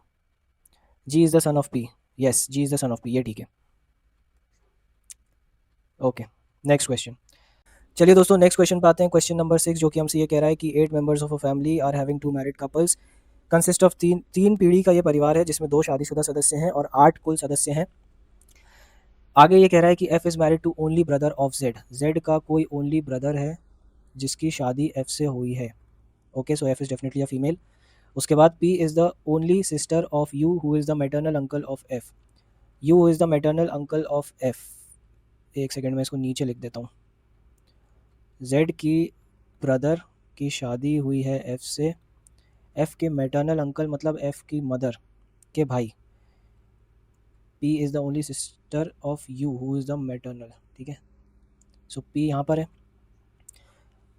G is the son of P, yes G is the son of P, ये ठीक है। Okay, next question. चलिए दोस्तों, नेक्स्ट क्वेश्चन पे आते हैं। क्वेश्चन नंबर 6 जो कि हमसे ये कह रहा है कि 8 members of a family are having 2 married couples consist of तीन पीढ़ी का ये परिवार है जिसमें 2 शादीशुदा सदस्य हैं और 8 कुल सदस्य हैं। आगे ये कह रहा है कि F is married to only brother of Z. Z का कोई ओनली ब्रदर है जिसकी शादी एफ से हुई है। Okay, so F is definitely a female. उसके बाद P is the only sister of you who is the maternal uncle of F. You is the maternal uncle of F. एक सेकेंड में इसको नीचे लिख देता हूँ। जेड की ब्रदर की शादी हुई है एफ से। एफ के मैटरनल अंकल मतलब एफ की मदर के भाई। P is the only sister of you who is the maternal, ठीक है। सो पी यहाँ पर है।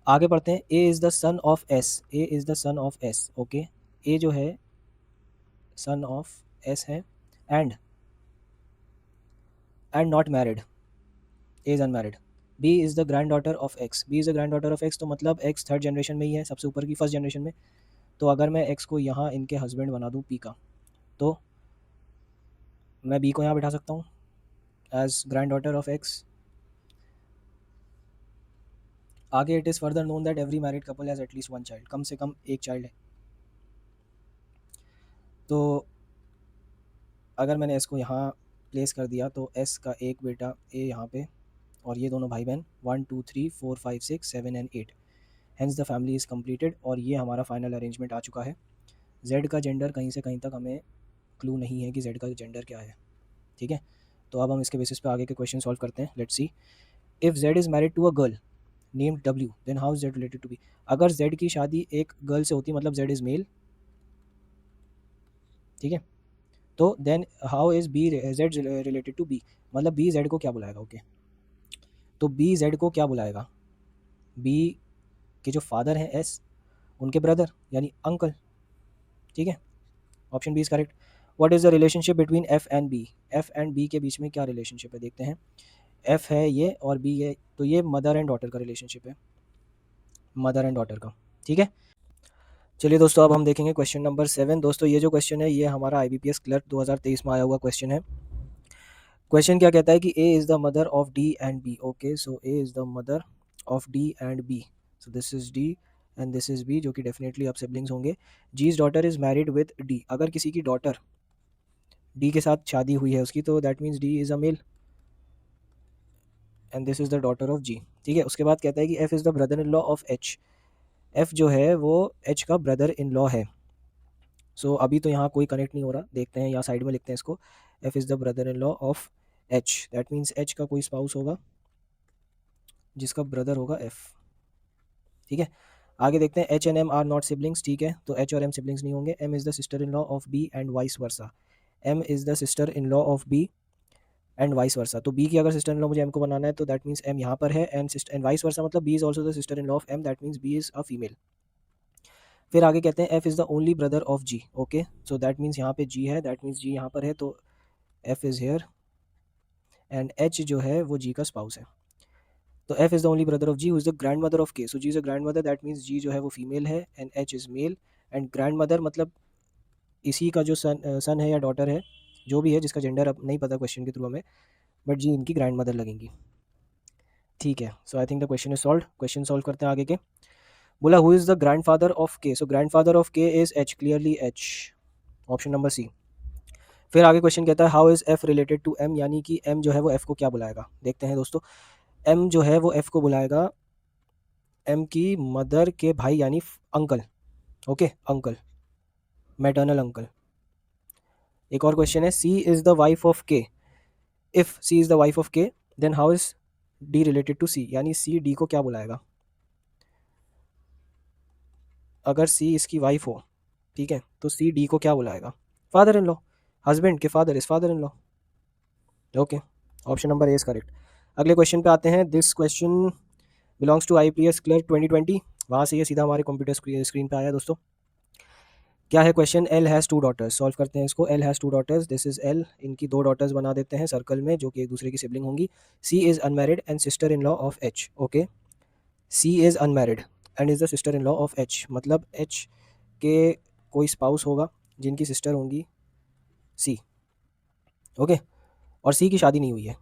आगे बढ़ते हैं। A is the son of S. A is the son of S, okay. A जो है सन ऑफ एस है and not married. A is unmarried. B is the granddaughter of X. B is the granddaughter of X, तो मतलब एक्स थर्ड जनरेशन में ही है, सबसे ऊपर की फर्स्ट जनरेशन में। तो अगर मैं एक्स को यहाँ इनके हस्बैंड बना दूँ पी का, तो मैं बी को यहाँ बिठा सकता हूँ as granddaughter of X. आगे it is further known that every married couple has at least one child. कम से कम एक चाइल्ड है। तो अगर मैंने इसको यहाँ प्लेस कर दिया तो एस का एक बेटा ए यहाँ पे, और ये दोनों भाई बहन 1 2 3 4 5 6 7 and 8। Hence the family is completed, और ये हमारा फाइनल अरेंजमेंट आ चुका है। जेड का जेंडर कहीं से कहीं तक हमें क्लू नहीं है कि जेड का जेंडर क्या है, ठीक है। तो अब हम इसके बेसिस पे आगे के क्वेश्चन सॉल्व करते हैं। Let's see. If Z is married to a girl named W then how is Z related to B. अगर जेड की शादी एक गर्ल से होती मतलब जेड इज़ मेल, ठीक है। तो then how is B Z related to B, मतलब बी जेड को क्या बुलाएगा, ओके। तो बी जेड को क्या बुलाएगा, बी के जो फादर हैं एस, उनके ब्रदर यानी अंकल, ठीक है। Option B is correct. What is the relationship between F and B. F and B के बीच में क्या रिलेशनशिप है देखते हैं। एफ है ये और बी है, तो ये मदर एंड डॉटर का रिलेशनशिप है, मदर एंड डॉटर का, ठीक है। चलिए दोस्तों, अब हम देखेंगे क्वेश्चन नंबर 7। दोस्तों ये जो क्वेश्चन है ये हमारा IBPS क्लर्क 2023 में आया हुआ क्वेश्चन है। क्वेश्चन क्या कहता है कि A is the mother of D and B, okay. So A is the mother of D and B, so this is D and this is B, जो कि डेफिनेटली अब सिबलिंग्स होंगे। G's daughter is married with D. अगर किसी की डॉटर डी के साथ शादी हुई है उसकी, तो that means D is a male and this is the daughter of G, ठीक है। उसके बाद कहता है कि F is the brother in law of H. F जो है वो एच का ब्रदर इन लॉ है। सो अभी तो यहाँ कोई कनेक्ट नहीं हो रहा, देखते हैं यहाँ साइड में लिखते हैं इसको। F is the brother in law of H, that means H का कोई स्पाउस होगा जिसका ब्रदर होगा एफ, ठीक है। आगे देखते हैं। H and M are not siblings, ठीक है। तो एच और एम सिबलिंग्स नहीं होंगे। M is the sister in law of B and vice versa. M is the sister in law of B and vice versa. तो बी की अगर सिस्टर इन लॉ मुझे एम को बनाना है तो दैट मीन्स एम यहाँ पर है, and sister and vice versa मतलब B is also the sister in law of M, that means B is a female. फिर आगे कहते हैं F is the only brother of G, okay. So that means यहाँ पे जी है, दैट मीन्स जी यहाँ पर है, तो F is here and H जो है वो जी का स्पाउस है। तो F is the only brother of G who is the grand mother of K. So G is a grandmother, that means G जो है वो फीमेल है and H is male. And grandmother मतलब इसी का जो सन है या डॉटर है, जो भी है जिसका जेंडर अब नहीं पता क्वेश्चन के थ्रू हमें, बट जी इनकी ग्रैंड मदर लगेंगी, ठीक है। So I think the question is solve. Question solve करते हैं आगे के। बोला who is the grandfather of K. So grandfather of K is H, clearly H, option number C. फिर आगे क्वेश्चन कहता है how is F related to M, यानी कि एम जो है वो एफ को क्या बुलाएगा, देखते हैं दोस्तों। एम जो है वो एफ को बुलाएगा एम की मदर के भाई यानी uncle, okay, uncle, maternal uncle. एक और क्वेश्चन है C is the wife of K. If C is the wife of K then how is D related to C, यानी सी डी को क्या बुलाएगा अगर सी इसकी वाइफ हो, ठीक है। तो सी डी को क्या बुलाएगा, फादर इन लॉ, हस्बैंड के father is father in law, okay. Option number A is correct. अगले क्वेश्चन पे आते हैं। This question belongs to IPS clerk 2020। वहाँ से ये सीधा हमारे कंप्यूटर स्क्रीन पे आया दोस्तों। क्या है question, L has two daughters. Solve करते हैं इसको। L has two daughters, this is L, इनकी दो डॉटर्स बना देते हैं सर्कल में जो कि एक दूसरे की सिबलिंग होंगी। C is unmarried and sister in law of H, okay. C is unmarried and is the sister in law of H, मतलब एच के कोई स्पाउस होगा जिनकी सिस्टर होंगी सी, ओके। और सी की शादी नहीं हुई है।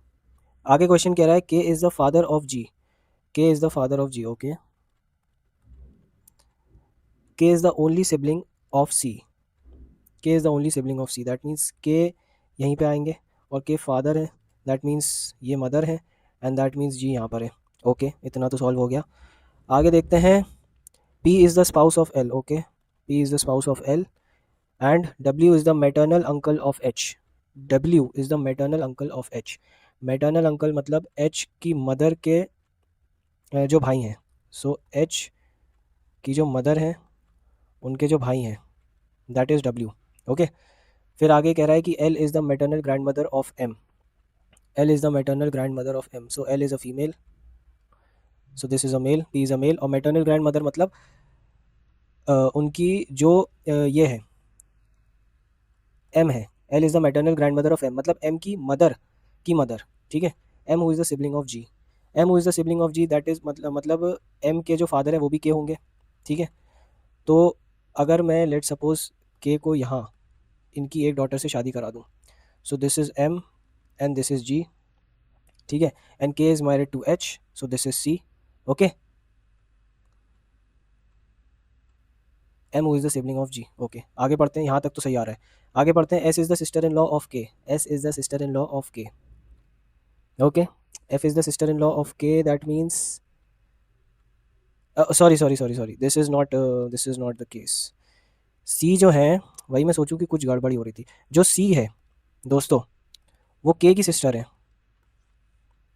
आगे क्वेश्चन कह रहा है K is the father of G. K is the father of G, okay. K is the only sibling of C. K is the only sibling of C, that means K यहीं पे आएंगे और के फादर है, दैट मीन्स ये मदर है, एंड दैट मीन्स जी यहाँ पर है, ओके। इतना तो सॉल्व हो गया। आगे देखते हैं। P is the spouse of L. Okay, P is the spouse of L, and W is the maternal uncle of H. W is the maternal uncle of H. maternal uncle मतलब H की मदर के जो भाई हैं. सो H की जो मदर हैं उनके जो भाई हैं, दैट इज़ W. ओके. फिर आगे कह रहा है कि L is the maternal grandmother of M. L is the maternal grandmother of M. So L is a female. So this is a male. P is a male. और maternal grandmother मतलब उनकी जो ये है M है. L is the maternal grandmother of M मतलब M की मदर की मदर. ठीक है. M who is the sibling of G. M who is the sibling of G, that is मतलब M के जो फादर है वो भी K होंगे. ठीक है. तो अगर मैं लेट सपोज K को यहाँ इनकी एक डॉटर से शादी करा दूँ, so this is M and this is G. ठीक है. And K is married to H, so this is C. Okay. M who is the sibling of G. Okay. आगे पढ़ते हैं. यहाँ तक तो सही आ रहा है. आगे पढ़ते हैं. S is the sister in law of K. S is the sister in law of K. Okay. F is the sister in law of K. That means sorry. This is not the case. C जो है, वही मैं सोचूं कि कुछ गड़बड़ी हो रही थी. जो C है दोस्तों, वो K की सिस्टर है.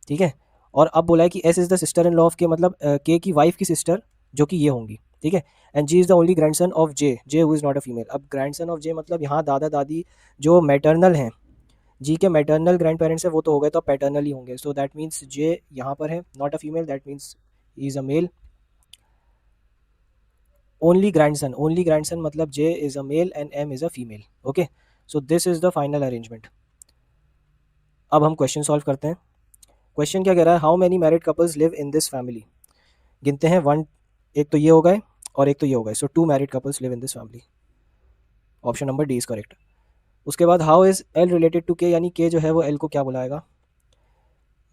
ठीक है. और अब बोला है कि S is the sister in law of K मतलब K की वाइफ की सिस्टर जो कि ये होंगी. ठीक है. And G is the only grandson of J who is not a female. अब ग्रैंडसन ऑफ J मतलब यहाँ दादा दादी जो मैटरनल हैं, जी के मैटरनल ग्रैंड पेरेंट्स है वो तो हो गए, तो पैटर्नल ही होंगे. सो दैट मीन्स जे यहाँ पर है, not a female, that means he is a male. Only grandson मतलब J is a male and M is a female. Okay. So this is the final arrangement. अब हम क्वेश्चन सॉल्व करते हैं. क्वेश्चन क्या कह रहा है? How many married couples live in this family. गिनते हैं. वन, एक तो ये हो गए और एक तो ये हो गए. So 2 married couples live in this family. Option number D is correct. उसके बाद how is L related to K, यानी के जो है वो एल को क्या बुलाएगा.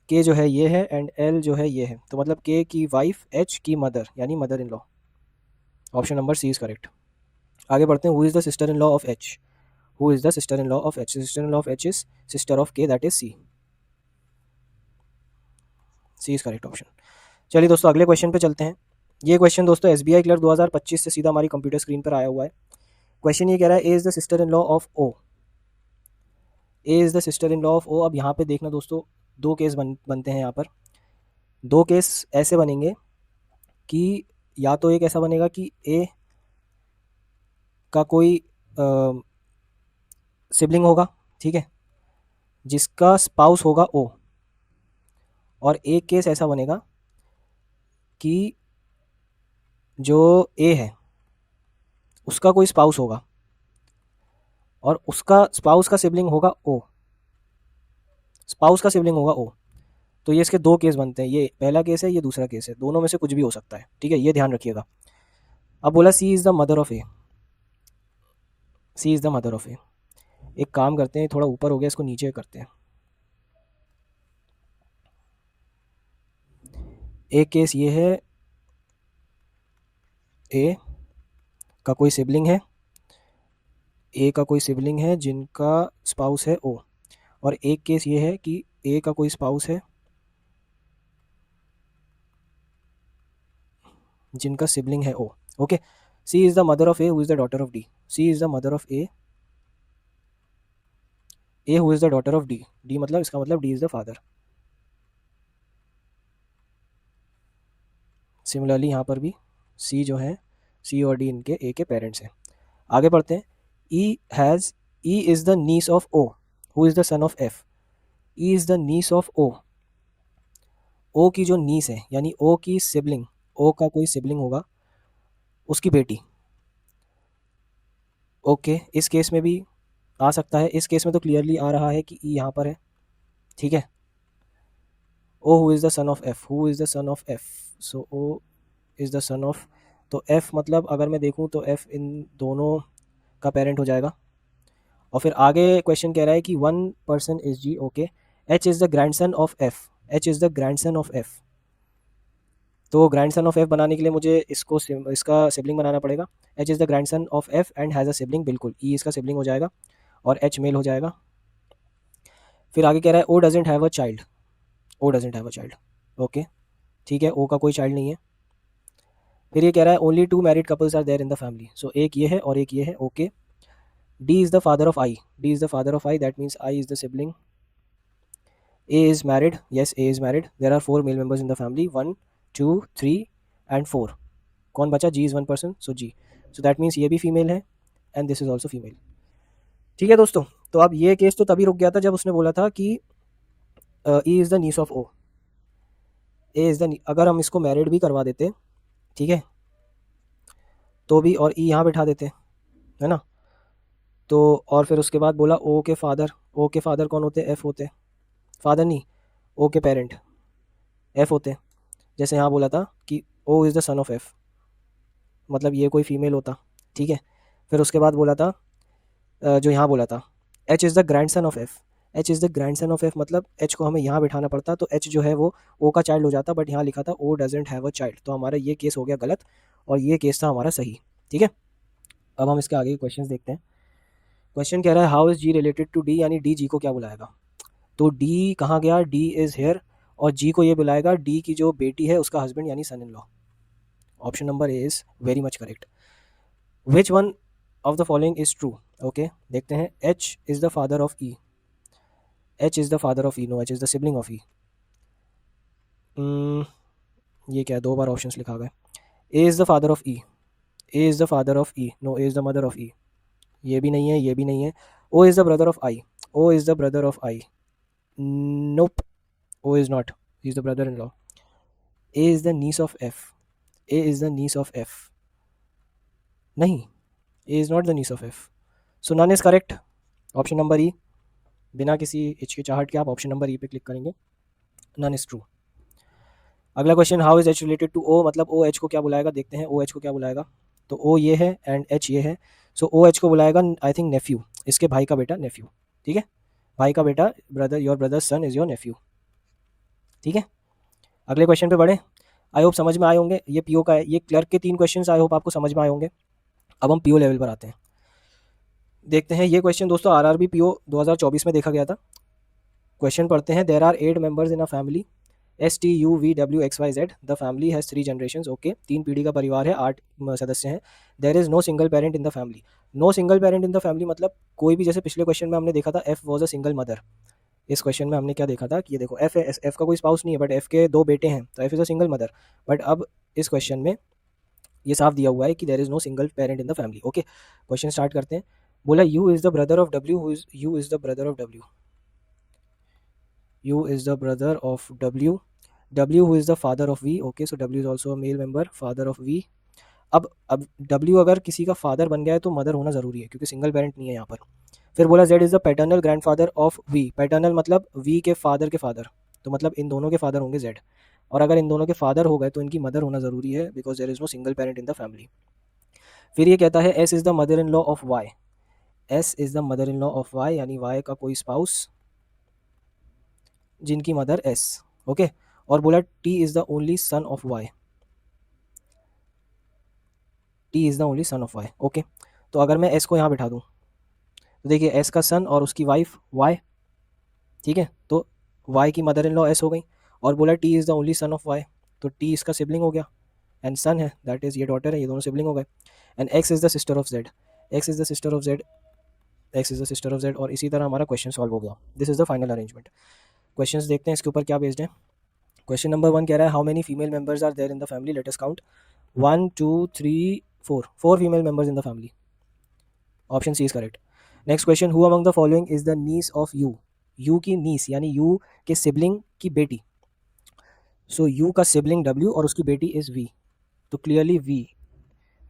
के जो है ये है एंड एल जो है ये है, तो मतलब के की वाइफ एच की मदर यानी mother in law. Option number C is correct. आगे बढ़ते हैं. Who is the sister in law of H. Who is the sister in law of H. Sister in law of H is sister of K, that is C. C is correct option. चलिए दोस्तों अगले क्वेश्चन पे चलते हैं. ये क्वेश्चन दोस्तों एसबीआई क्लर्क 2025 से सीधा हमारी कंप्यूटर स्क्रीन पर आया हुआ है. क्वेश्चन ये कह रहा है A is the sister in law of O. A is the sister in law of O. अब यहाँ पे देखना दोस्तों, दो केस बनते हैं यहाँ पर. दो केस ऐसे बनेंगे कि या तो एक ऐसा बनेगा कि ए का कोई सिबलिंग होगा, ठीक है, जिसका स्पाउस होगा ओ. और एक केस ऐसा बनेगा कि जो ए है उसका कोई स्पाउस होगा और उसका स्पाउस का सिबलिंग होगा ओ. स्पाउस का सिबलिंग होगा ओ. तो ये इसके दो केस बनते हैं. ये पहला केस है, ये दूसरा केस है. दोनों में से कुछ भी हो सकता है. ठीक है, ये ध्यान रखिएगा. अब बोला C is the mother of A. C is the mother of A. एक काम करते हैं, थोड़ा ऊपर हो गया, इसको नीचे करते हैं. एक केस ये है, ए का कोई सिबलिंग है, ए का कोई सिबलिंग है जिनका स्पाउस है ओ. और एक केस ये है कि ए का कोई स्पाउस है जिनका सिबलिंग है O. Okay. C is the mother of A who is the daughter of D. C is the mother of A who is the daughter of D. D मतलब इसका मतलब D is the father. Similarly यहाँ पर भी सी जो है, सी और डी इनके ए के पेरेंट्स हैं. आगे बढ़ते हैं. E is the niece of O who is the son of F. E is the niece of O. O की जो नीस है यानी ओ की सिबलिंग, ओ का कोई सिबलिंग होगा, उसकी बेटी. ओके. इस केस में भी आ सकता है. इस केस में तो क्लियरली आ रहा है कि ई यहाँ पर है. ठीक है. O who is the son of F. Who is the son of F. So O is the son of, तो एफ मतलब अगर मैं देखूँ तो एफ इन दोनों का पेरेंट हो जाएगा. और फिर आगे क्वेश्चन कह रहा है कि one person is G. Okay. H is the grandson of F. H is the grandson of F. तो ग्रैंडसन ऑफ एफ बनाने के लिए मुझे इसका सिबलिंग बनाना पड़ेगा. H is the grandson of F and has a sibling. बिल्कुल, ई इसका सिबलिंग हो जाएगा और एच मेल हो जाएगा. फिर आगे कह रहा है O doesn't have a child. O doesn't have a child. Okay. ठीक है, ओ का कोई चाइल्ड नहीं है. फिर ये कह रहा है only 2 married couples are there in the family, so एक ये है और एक ये है, okay. D is the father of I, D is the father of I, that means I is the sibling. A is married, yes A is married, there are 4 male members in the family, 1 2 3 and 4। कौन बचा? G is 1 person, so G, so that means ये भी फीमेल है and this is also female. ठीक है दोस्तों, तो अब ये केस तो तभी रुक गया था जब उसने बोला था कि E is the niece of O, A is the, अगर हम इसको मैरिड भी करवा देते, ठीक है, तो भी, और ई यहाँ बिठा देते, है ना, तो और फिर उसके बाद बोला ओ के फादर, ओ के फादर कौन होते? एफ होते, फादर नहीं, ओ के पेरेंट एफ होते। जैसे यहाँ बोला था कि O is the son of F, मतलब ये कोई फीमेल होता, ठीक है। फिर उसके बाद बोला था जो यहाँ बोला था H is the grand son of F, H is the grand son of F, मतलब एच को हमें यहाँ बिठाना पड़ता, तो एच जो है वो ओ का चाइल्ड हो जाता, बट यहाँ लिखा था ओ डजेंट हैव अ चाइल्ड, तो हमारा ये केस हो गया गलत और ये केस था हमारा सही, ठीक है। अब हम इसके आगे के क्वेश्चन देखते हैं। क्वेश्चन कह रहा है how is G related to D, यानी डी जी को क्या बुलाएगा। तो डी कहाँ गया? डी इज़ हेयर, और जी को ये बुलाएगा डी की जो बेटी है उसका हस्बैंड यानी son in law. Option number A is very much correct. Which one of the following is true, okay देखते हैं। H is the father of E, H is the father of E, no H is the sibling of E. ये क्या है, दो बार ऑप्शंस लिखा गया। A is the father of E, A is the father of E, no A is the mother of E, ये भी नहीं है, ये भी नहीं है। O is the brother of I, O is the brother of I, nope, O is not, he is the brother in law. A is the niece of F, A is the niece of F, नहीं, A is not the niece of F, so none is correct. Option number E, बिना किसी हिचकिचाहट के आप ऑप्शन नंबर ई पे क्लिक करेंगे, नन इज़ ट्रू। अगला question, how is H related to O, मतलब ओ एच को क्या बुलाएगा, देखते हैं ओ एच को क्या बुलाएगा। तो ओ ये है एंड एच ये है, सो ओ एच को बुलाएगा आई थिंक नेफ्यू, इसके भाई का बेटा नेफ्यू, ठीक है, भाई का बेटा, brother, your brother son is your nephew, ठीक है। अगले क्वेश्चन पे बढ़े, आई होप समझ में आए होंगे, ये पीओ का है, ये क्लर्क के 3 क्वेश्चन आई होप आपको समझ में आए होंगे। अब हम पीओ लेवल पर आते हैं, देखते हैं ये क्वेश्चन दोस्तों आरआरबी पीओ 2024 में देखा गया था। क्वेश्चन पढ़ते हैं, there are 8 members in a family, S T U V W X Y Z, the family has 3 generation, okay, 3 पीढ़ी का परिवार है, 8 सदस्य हैं। There is no single parent in the family, no single parent in the family मतलब कोई भी, जैसे पिछले क्वेश्चन में हमने देखा था F was a single mother, इस क्वेश्चन में हमने क्या देखा था कि ये देखो एफ है, एफ का कोई स्पाउस नहीं है, बट एफ के 2 बेटे हैं, तो F is a single mother. But अब इस क्वेश्चन में ये साफ दिया हुआ है कि there is no single parent in the family, okay. Question start करते हैं। बोला U is the brother of W, U is the brother of W, U is the brother of W, W who is the father of V, okay, so W is also a male member, father of V। अब W अगर किसी का फादर बन गया है तो मदर होना ज़रूरी है क्योंकि सिंगल पेरेंट नहीं है यहाँ पर। फिर बोला Z is the paternal grandfather of V, paternal मतलब V के फादर, तो मतलब इन दोनों के फादर होंगे Z, और अगर इन दोनों के फादर हो गए तो इनकी मदर होना ज़रूरी है because there is no single parent in the family. फिर ये कहता है S is the mother in law of Y, S is the mother in law of Y, यानी Y का कोई स्पाउस जिनकी मदर एस, ओके। और बोला T is the only son of Y, T is the only son of Y, okay. तो अगर मैं एस को यहाँ बिठा दूँ तो देखिए एस का सन और उसकी वाइफ वाई, ठीक है, तो वाई की मदर इन लॉ एस हो गई। और बोला T is the only son of Y, तो टी इसका सिबलिंग हो गया, एंड सन है दैट इज़ ये डॉटर है, ये दोनों सिबलिंग हो गए। And x is the sister of Z, x is the sister of Z, x is the sister of Z, और इसी तरह हमारा क्वेश्चन सॉल्व हो गया। This is the final arrangement. Question देखते हैं इसके ऊपर क्या बेस्ड है। क्वेश्चन नंबर 1 कह रहा है how many female members are there in the family, let us count 1 2 3 4, 4 female members in the family, option C is correct. Next question, who among the following is the niece of U, U की नीस यानी यू के सिबलिंग की बेटी, सो यू का सिबलिंग डब्ल्यू और उसकी बेटी इज वी, तो क्लियरली वी,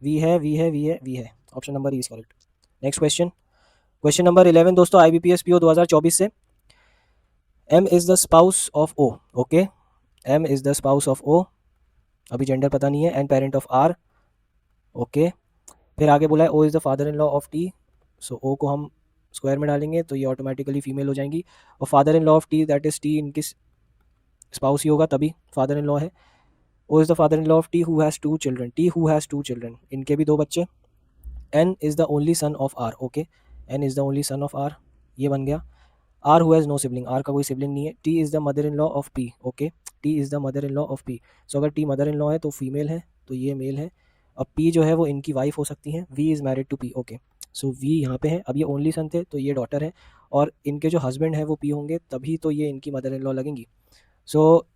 वी है वी है वी है वी है, option number E is correct. Next question, question number 11 दोस्तों IBPS PO 2024 से, M is the spouse of O, okay, M is the spouse of O, अभी जेंडर पता नहीं है, and parent of R, okay. फिर आगे बोला है O is the father in law of T, so O को हम स्क्वायर में डालेंगे तो ये ऑटोमेटिकली फीमेल हो जाएंगी, और father in law of T that is T इनकी स्पाउस ही होगा तभी फादर इन लॉ है। O is the father in law of T who has 2 children, T who has 2 children, इनके भी 2 बच्चे। N is the only son of R, okay, N is the only son of R, ये बन गया। R who has no sibling, R का कोई सिबलिंग नहीं है। T is the mother in law of P, okay, T is the mother in law of P, so अगर टी मदर इन लॉ है तो फीमेल है, तो ये मेल है। अब पी जो है वो इनकी वाइफ हो सकती हैं, V is married to P, okay. So V यहाँ पे है, अब ये ओनली सन थे तो ये डॉटर है, और इनके जो हस्बैंड है वो पी होंगे, तभी तो ये इनकी मदर इन लॉ लगेंगी। So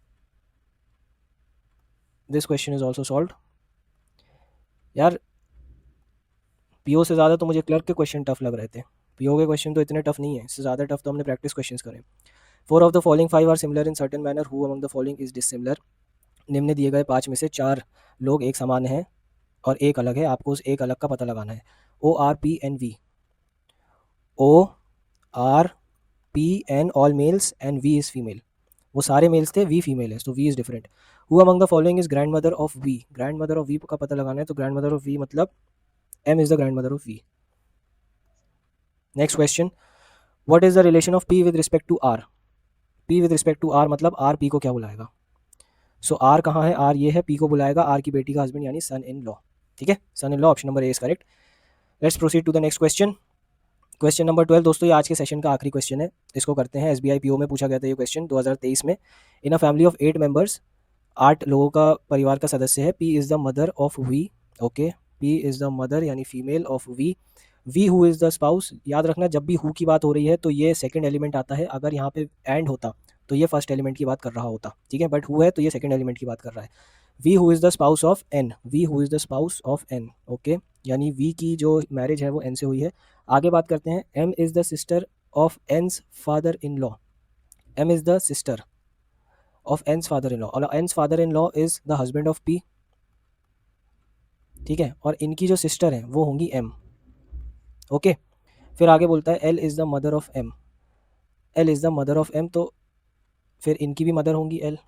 this question is also solve. यार पीओ से ज़्यादा तो मुझे क्लर्क के क्वेश्चन टफ लग रहे थे, पीओ के क्वेश्चन तो इतने टफ नहीं है, इससे ज़्यादा टफ तो हमने प्रैक्टिस क्वेश्चंस करे। Four of the following five are similar in certain manner, who among the following is dissimilar. निम्न दिए गए पाँच में से चार लोग एक समान हैं और एक अलग है, आपको उस एक अलग का पता लगाना है। O R P N V, O R P N all males and V is female, वो सारे मेल्स थे, वी फीमेल है, तो V is different. Who among the following is grand mother of V, grand mother of V का पता लगाना है, तो ग्रैंड मदर ऑफ वी मतलब M is the grand mother of V. Next question, what is the relation of P with respect to R, P with respect to R मतलब आर पी को क्या बुलाएगा। सो आर कहाँ है, आर ये है, पी को बुलाएगा आर की बेटी का हस्बैंड यानी सन इन लॉ, ठीक है, son in law, option number A is correct. Let's proceed to the next question. Question number 12 दोस्तों, ये आज के सेशन का आखिरी क्वेश्चन है, इसको करते हैं। एसबीआई पीओ में पूछा गया था ये क्वेश्चन 2023 में। In a family of 8 members, 8 लोगों का परिवार का सदस्य है, P is the mother of V, okay, P is the mother यानी female of V who is the spouse. याद रखना जब भी हु की बात हो रही है तो ये सेकंड एलिमेंट आता है, अगर यहाँ पे एंड होता तो ये फर्स्ट एलिमेंट की बात कर रहा होता, ठीक है, बट हु है तो ये सेकंड एलिमेंट की बात कर रहा है। V who is the spouse of N, V who is the spouse of N, okay, यानी वी की जो मैरिज है वो एन से हुई है। आगे बात करते हैं, M is the sister of N's father in law, M is the sister of N's father in law, और N's father in law is the husband of P, ठीक है, और इनकी जो सिस्टर है वो होंगी एम, ओके। फिर आगे बोलता है L is the mother of M, L is the mother of M, तो फिर इनकी भी मदर होंगी एल,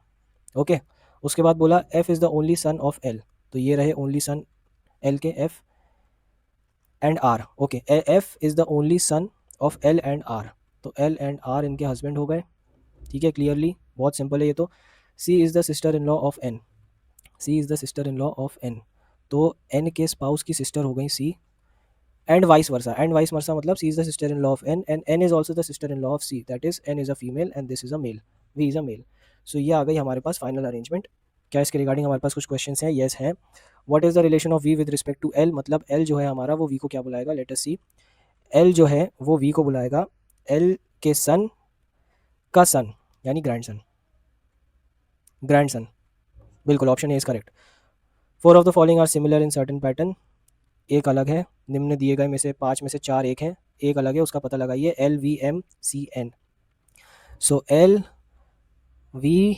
ओके। उसके बाद बोला F is the only son of L, तो ये रहे ओनली सन एल के, F and R, okay, F is the only son of L and R, तो एल एंड आर इनके हस्बैंड हो गए, ठीक है, क्लियरली बहुत सिंपल है ये तो। C is the sister in law of N, C is the sister in law of N, तो एन के स्पाउस की सिस्टर हो गई C, and vice versa, and vice versa मतलब C is the sister in law of N and N is also the sister in law of C, that is N is a female and this is a male, V is a male. सो ये आ गई हमारे पास फाइनल अरेंजमेंट। क्या इसके रिगार्डिंग हमारे पास कुछ क्वेश्चन हैं? येस हैं। What is the relation of V with respect to L, मतलब एल जो है हमारा वो वी को क्या बुलाएगा, लेट अस सी। एल जो है वो वी को बुलाएगा एल के सन का सन यानी ग्रैंड सन, ग्रैंड सन, बिल्कुल option A is correct. Four of the following are similar in certain pattern, एक अलग है, निम्न दिए गए में से पाँच में से चार एक हैं, एक अलग है, उसका पता लगाइए। L V M C N, so L V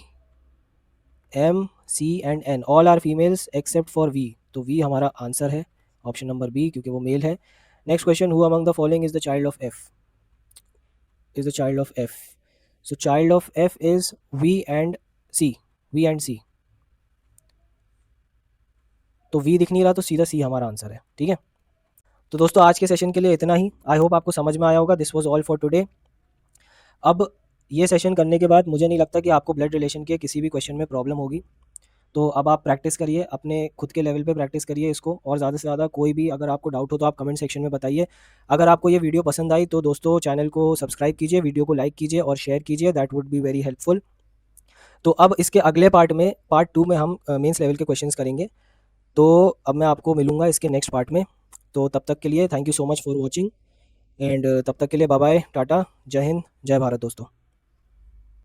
M C and N all are females except for V, तो वी हमारा आंसर है, ऑप्शन नंबर बी, क्योंकि वो मेल है। Next question, who among the following is the child of F, is the child of F, so child of F is V and C, V and C, तो वी दिख नहीं रहा तो सीधा सी हमारा आंसर है, ठीक है। तो दोस्तों आज के सेशन के लिए इतना ही, आई होप आपको समझ में आया होगा। This was all for today. अब ये सेशन करने के बाद मुझे नहीं लगता कि आपको ब्लड रिलेशन के किसी भी क्वेश्चन में प्रॉब्लम होगी, तो अब आप प्रैक्टिस करिए, अपने खुद के लेवल पे प्रैक्टिस करिए इसको, और ज़्यादा से ज़्यादा कोई भी अगर आपको डाउट हो तो आप कमेंट सेक्शन में बताइए। अगर आपको ये वीडियो पसंद आई तो दोस्तों चैनल को सब्सक्राइब कीजिए, वीडियो को लाइक कीजिए और शेयर कीजिए, that would be very helpful. तो अब इसके अगले पार्ट में, पार्ट 2 में हम मेंस लेवल के क्वेश्चंस करेंगे, तो अब मैं आपको मिलूँगा इसके नेक्स्ट पार्ट में। तो तब तक के लिए thank you so much for watching, and तब तक के लिए बाय बाय, टाटा, जय हिंद, जय भारत दोस्तों।